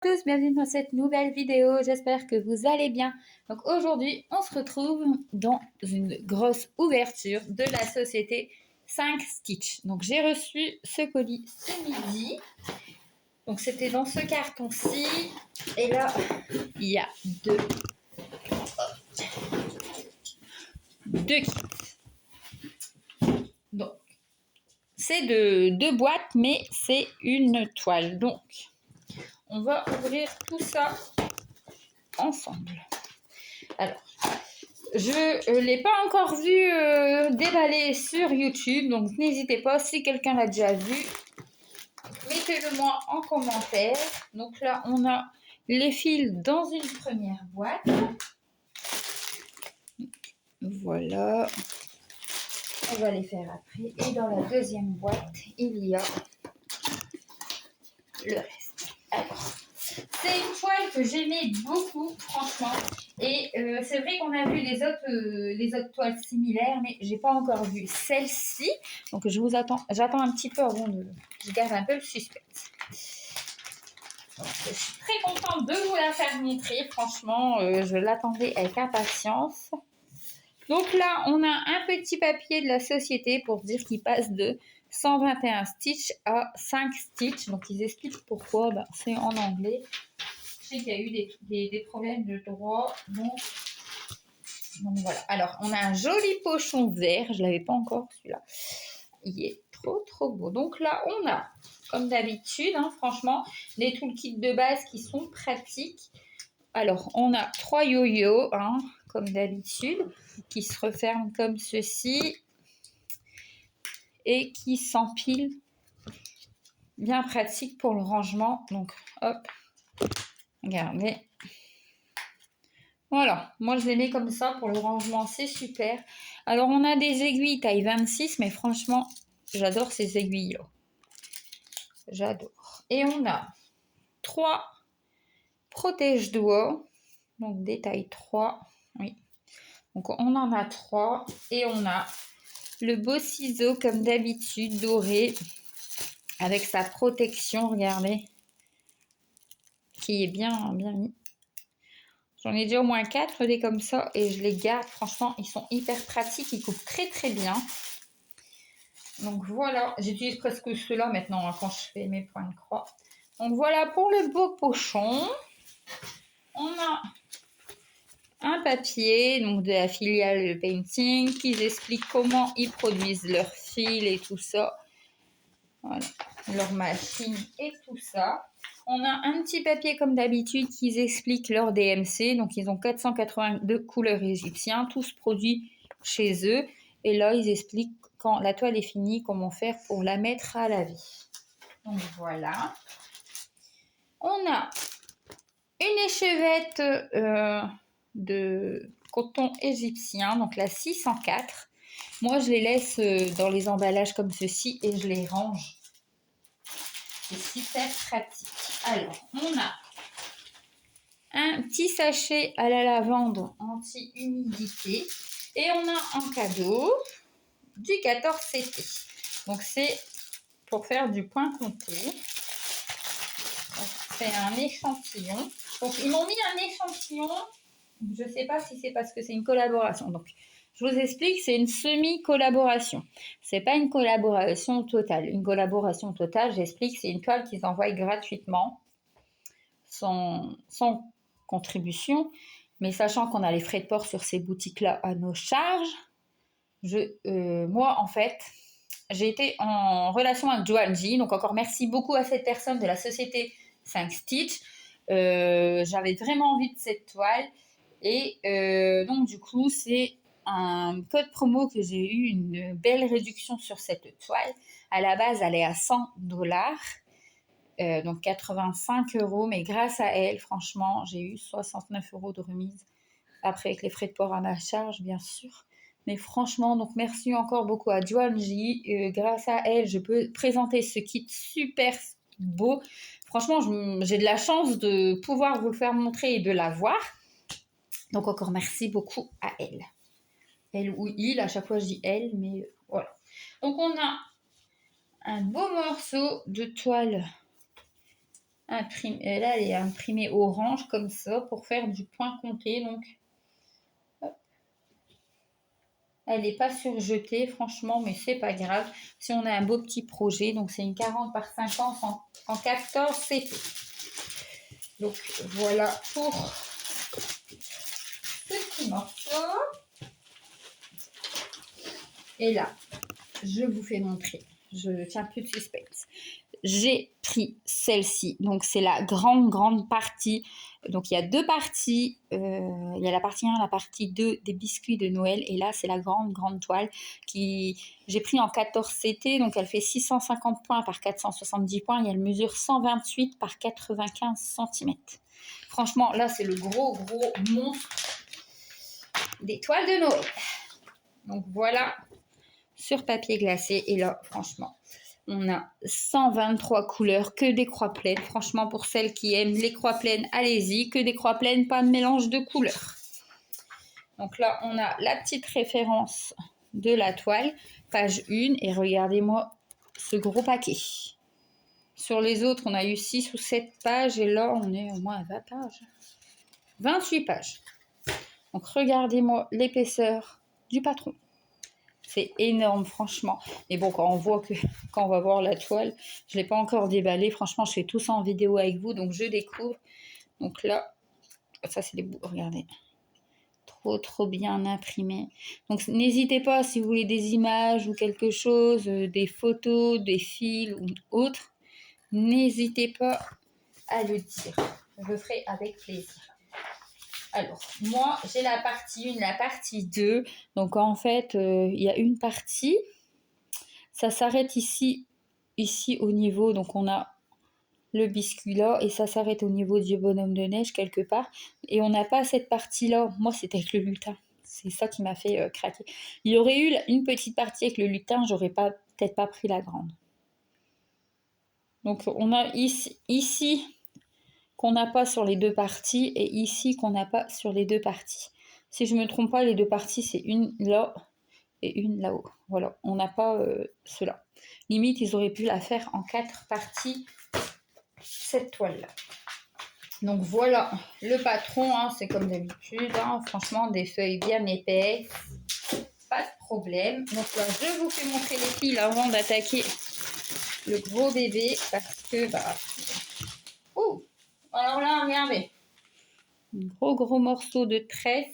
Tous, bienvenue dans cette nouvelle vidéo, j'espère que vous allez bien. Donc aujourd'hui, on se retrouve dans une grosse ouverture de la société 5 Stitch. Donc j'ai reçu ce colis ce midi. Donc c'était dans ce carton-ci. Et là, il y a deux kits. Donc, c'est deux boîtes, mais c'est une toile. Donc, on va ouvrir tout ça ensemble. Alors, je ne l'ai pas encore vu déballer sur YouTube, donc n'hésitez pas, si quelqu'un l'a déjà vu, mettez-le moi en commentaire. Donc là, on a les fils dans une première boîte. Voilà. On va les faire après. Et dans la deuxième boîte, il y a le reste. Alors, c'est une toile que j'aimais beaucoup, franchement. Et c'est vrai qu'on a vu les autres toiles similaires, mais j'ai pas encore vu celle-ci. Donc j'attends un petit peu avant je garde un peu le suspense. Donc, je suis très contente de vous la faire montrer. Franchement, je l'attendais avec impatience. Donc là, on a un petit papier de la société pour dire qu'il passe de 121 stitch à 5 stitch. Donc ils expliquent pourquoi. Ben, c'est en anglais. Je sais qu'il y a eu des problèmes de droit. Donc voilà. Alors, on a un joli pochon vert. Je ne l'avais pas encore, celui-là. Il est trop beau. Donc là, on a, comme d'habitude, franchement, les toolkits de base qui sont pratiques. Alors, on a 3 yo-yo, comme d'habitude, qui se referment comme ceci et qui s'empilent. Bien pratique pour le rangement. Donc, hop, regardez. Voilà, moi je les mets comme ça pour le rangement, c'est super. Alors, on a des aiguilles taille 26, mais franchement, j'adore ces aiguilles-là. J'adore. Et on a 3 protège-doigts, donc des tailles 3. Oui. Donc, on en a 3. Et on a le beau ciseau, comme d'habitude, doré, avec sa protection, regardez, qui est bien mis. J'en ai déjà au moins 4 des comme ça et je les garde. Franchement, ils sont hyper pratiques. Ils coupent très bien. Donc voilà, j'utilise presque ceux-là maintenant quand je fais mes points de croix. Donc voilà pour le beau pochon. On a un papier donc de la filiale Painting qui explique comment ils produisent leurs fils et tout ça. Voilà, leur machine et tout ça. On a un petit papier comme d'habitude qui explique leur DMC. Donc, ils ont 482 couleurs égyptiennes, tous produits chez eux. Et là, ils expliquent quand la toile est finie, comment faire pour la mettre à laver. Donc, voilà. On a une échevette de coton égyptien, donc la 604. Moi, je les laisse dans les emballages comme ceci et je les range. C'est super pratique. Alors, on a un petit sachet à la lavande anti-humidité. Et on a en cadeau du 14CT. Donc, c'est pour faire du point compté. C'est un échantillon. Donc, ils m'ont mis un échantillon. Je ne sais pas si c'est parce que c'est une collaboration. Donc, je vous explique, c'est une semi-collaboration. C'est pas une collaboration totale. Une collaboration totale, j'explique, c'est une toile qu'ils envoient gratuitement, sans contribution. Mais sachant qu'on a les frais de port sur ces boutiques-là à nos charges, moi, en fait, j'ai été en relation avec Joanji. Donc, encore merci beaucoup à cette personne de la société 5 Stitch. J'avais vraiment envie de cette toile. Et donc, du coup, c'est un code promo que j'ai eu une belle réduction sur cette toile. À la base, elle est à $100, donc 85 €. Mais grâce à elle, franchement, j'ai eu 69 € de remise. Après, avec les frais de port à ma charge, bien sûr. Mais franchement, donc merci encore beaucoup à Joanji. Grâce à elle, je peux présenter ce kit super beau. Franchement, j'ai de la chance de pouvoir vous le faire montrer et de l'avoir. Donc encore merci beaucoup à elle. Elle ou il, à chaque fois je dis elle, mais voilà. Donc on a un beau morceau de toile là, elle est imprimée orange comme ça pour faire du point compté. Donc, hop. Elle n'est pas surjetée, franchement, mais c'est pas grave. Si on a un beau petit projet, donc c'est une 40 par 50 en 14 CP. Donc, voilà pour ce petit morceau. Et là, je vous fais montrer. Je ne tiens plus de suspense. J'ai pris celle-ci. Donc, c'est la grande partie. Donc, il y a deux parties. Il y a la partie 1 et la partie 2 des biscuits de Noël. Et là, c'est la grande toile qui j'ai pris en 14 CT. Donc, elle fait 650 points par 470 points. Et elle mesure 128 par 95 cm. Franchement, là, c'est le gros monstre des toiles de Noël. Donc, voilà sur papier glacé. Et là, franchement, on a 123 couleurs, que des croix pleines. Franchement, pour celles qui aiment les croix pleines, allez-y. Que des croix pleines, pas de mélange de couleurs. Donc là, on a la petite référence de la toile, page 1. Et regardez-moi ce gros paquet. Sur les autres, on a eu 6 ou 7 pages. Et là, on est au moins à 20 pages. 28 pages. Donc, regardez-moi l'épaisseur du patron. C'est énorme, franchement. Mais bon, quand on va voir la toile, je ne l'ai pas encore déballée. Franchement, je fais tout ça en vidéo avec vous, donc je découvre. Donc là, ça c'est les bouts, regardez. Trop bien imprimé. Donc n'hésitez pas, si vous voulez des images ou quelque chose, des photos, des fils ou autre, n'hésitez pas à le dire. Je le ferai avec plaisir. Alors, moi, j'ai la partie 1, la partie 2. Donc, en fait, il y a une partie. Ça s'arrête ici au niveau. Donc, on a le biscuit là. Et ça s'arrête au niveau du bonhomme de neige quelque part. Et on n'a pas cette partie-là. Moi, c'était avec le lutin. C'est ça qui m'a fait craquer. Il y aurait eu une petite partie avec le lutin. J'aurais peut-être pas pris la grande. Donc, on a ici qu'on n'a pas sur les deux parties et ici qu'on n'a pas sur les deux parties. Si je ne me trompe pas, les deux parties, c'est une là et une là-haut. Voilà, on n'a pas cela. Limite, ils auraient pu la faire en 4 parties, cette toile-là. Donc voilà, le patron, hein, c'est comme d'habitude, hein, franchement, des feuilles bien épaisses, pas de problème. Donc là, je vous fais montrer les fils avant d'attaquer le gros bébé parce que, oh, alors là, regardez. Un gros morceau de tresse.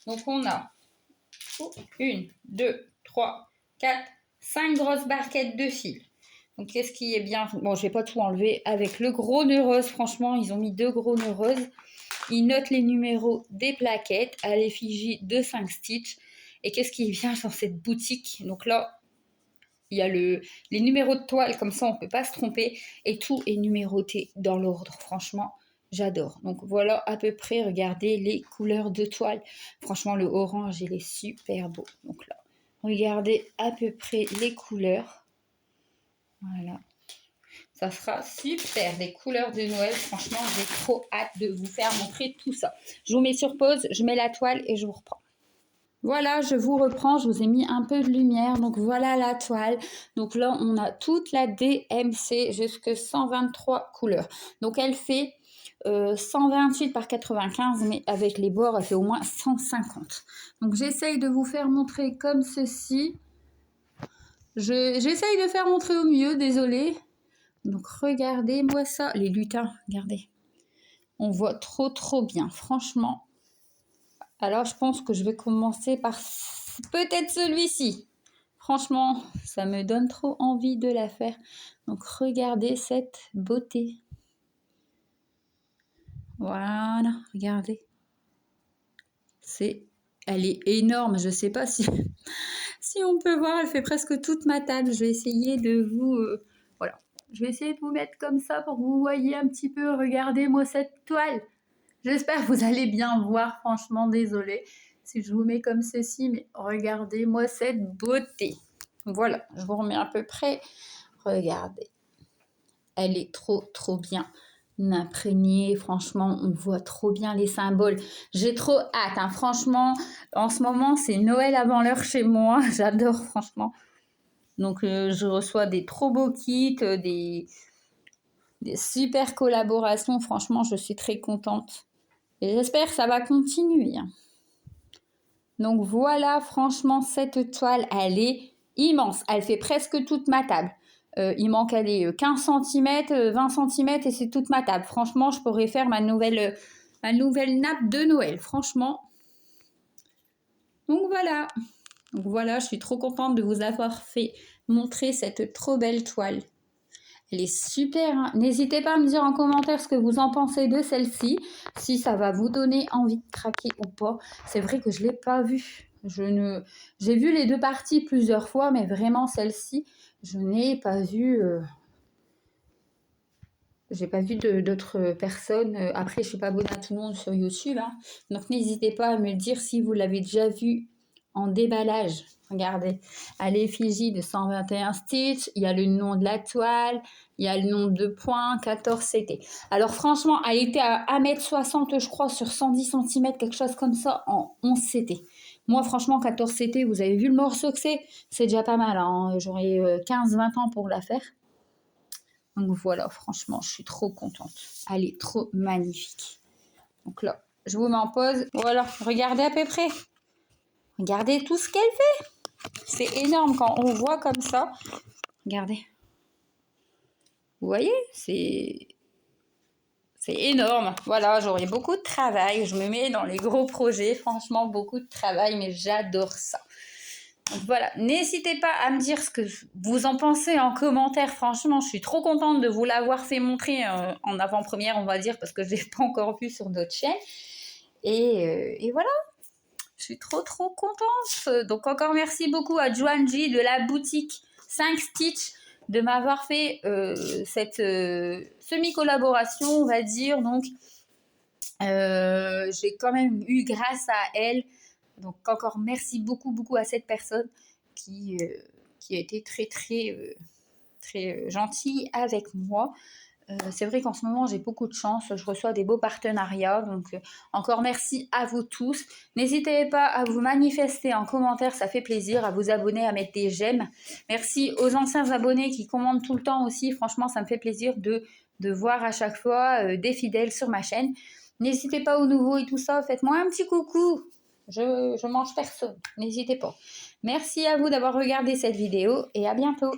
Donc, on a 1, 2, 3, 4, 5 grosses barquettes de fil. Donc, qu'est-ce qui est bien? Bon, je vais pas tout enlever. Avec le gros nœud rose, franchement, ils ont mis 2 gros nœuds roses. Ils notent les numéros des plaquettes à l'effigie de 5 stitches. Et qu'est-ce qui est bien dans cette boutique? Donc là, il y a les numéros de toile, comme ça, on ne peut pas se tromper. Et tout est numéroté dans l'ordre, franchement. J'adore. Donc voilà à peu près, regardez les couleurs de toile. Franchement, le orange, il est super beau. Donc là, regardez à peu près les couleurs. Voilà. Ça sera super, des couleurs de Noël. Franchement, j'ai trop hâte de vous faire montrer tout ça. Je vous mets sur pause, je mets la toile et je vous reprends. Voilà, je vous reprends, je vous ai mis un peu de lumière, donc voilà la toile. Donc là, on a toute la DMC jusque 123 couleurs. Donc elle fait 128 par 95, mais avec les bords, elle fait au moins 150. Donc j'essaye de vous faire montrer comme ceci. J'essaye de faire montrer au mieux, désolée. Donc regardez-moi ça, les lutins, regardez. On voit trop bien, franchement. Alors je pense que je vais commencer par peut-être celui-ci. Franchement, ça me donne trop envie de la faire. Donc regardez cette beauté. Voilà, regardez. Elle est énorme. Je ne sais pas si on peut voir. Elle fait presque toute ma table. Je vais essayer de vous... voilà. Je vais essayer de vous mettre comme ça pour que vous voyez un petit peu. Regardez-moi cette toile. J'espère que vous allez bien voir. Franchement, désolée si je vous mets comme ceci. Mais regardez-moi cette beauté. Voilà, je vous remets à peu près. Regardez. Elle est trop bien imprégnée. Franchement, on voit trop bien les symboles. J'ai trop hâte. Hein. Franchement, en ce moment, c'est Noël avant l'heure chez moi. J'adore, franchement. Donc, je reçois des trop beaux kits, des super collaborations. Franchement, je suis très contente. Et j'espère que ça va continuer. Donc voilà, franchement, cette toile, elle est immense. Elle fait presque toute ma table. Il manque, elle est 15 cm, 20 cm et c'est toute ma table. Franchement, je pourrais faire ma nouvelle nappe de Noël. Franchement. Donc voilà, je suis trop contente de vous avoir fait montrer cette trop belle toile. Elle est super, hein. N'hésitez pas à me dire en commentaire ce que vous en pensez de celle-ci, si ça va vous donner envie de craquer ou pas. C'est vrai que je ne l'ai pas vue. J'ai vu les deux parties plusieurs fois, mais vraiment celle-ci, je n'ai pas vu... J'ai pas vu d'autres personnes. Après, je suis pas abonnée à tout le monde sur YouTube, hein. Donc, n'hésitez pas à me dire si vous l'avez déjà vu en déballage. Regardez, à l'effigie de 121 Stitch, il y a le nom de la toile, il y a le nombre de points, 14 CT. Alors, franchement, elle était à 1,60 m, je crois, sur 110 cm, quelque chose comme ça, en 11 CT. Moi, franchement, 14 CT, vous avez vu le morceau que c'est déjà pas mal, hein. J'aurais 15-20 ans pour la faire. Donc voilà, franchement, je suis trop contente. Elle est trop magnifique. Donc là, je vous mets en pause. Voilà, regardez à peu près. Regardez tout ce qu'elle fait. C'est énorme quand on voit comme ça. Regardez. Vous voyez, c'est énorme. Voilà, j'aurai beaucoup de travail. Je me mets dans les gros projets. Franchement, beaucoup de travail, mais j'adore ça. Donc voilà, n'hésitez pas à me dire ce que vous en pensez en commentaire. Franchement, je suis trop contente de vous l'avoir fait montrer en avant-première, on va dire, parce que je ne l'ai pas encore vu sur d'autres chaînes. Et voilà, je suis trop contente. Donc encore merci beaucoup à Joanji de la boutique 5 Stitch de m'avoir fait cette semi-collaboration, on va dire. Donc j'ai quand même eu grâce à elle. Donc encore merci beaucoup à cette personne qui a été très gentille avec moi. C'est vrai qu'en ce moment j'ai beaucoup de chance, je reçois des beaux partenariats, donc encore merci à vous tous. N'hésitez pas à vous manifester en commentaire, ça fait plaisir, à vous abonner, à mettre des j'aime. Merci aux anciens abonnés qui commandent tout le temps aussi, franchement ça me fait plaisir de voir à chaque fois des fidèles sur ma chaîne. N'hésitez pas aux nouveaux et tout ça, faites-moi un petit coucou. Je mange personne, n'hésitez pas. Merci à vous d'avoir regardé cette vidéo et à bientôt.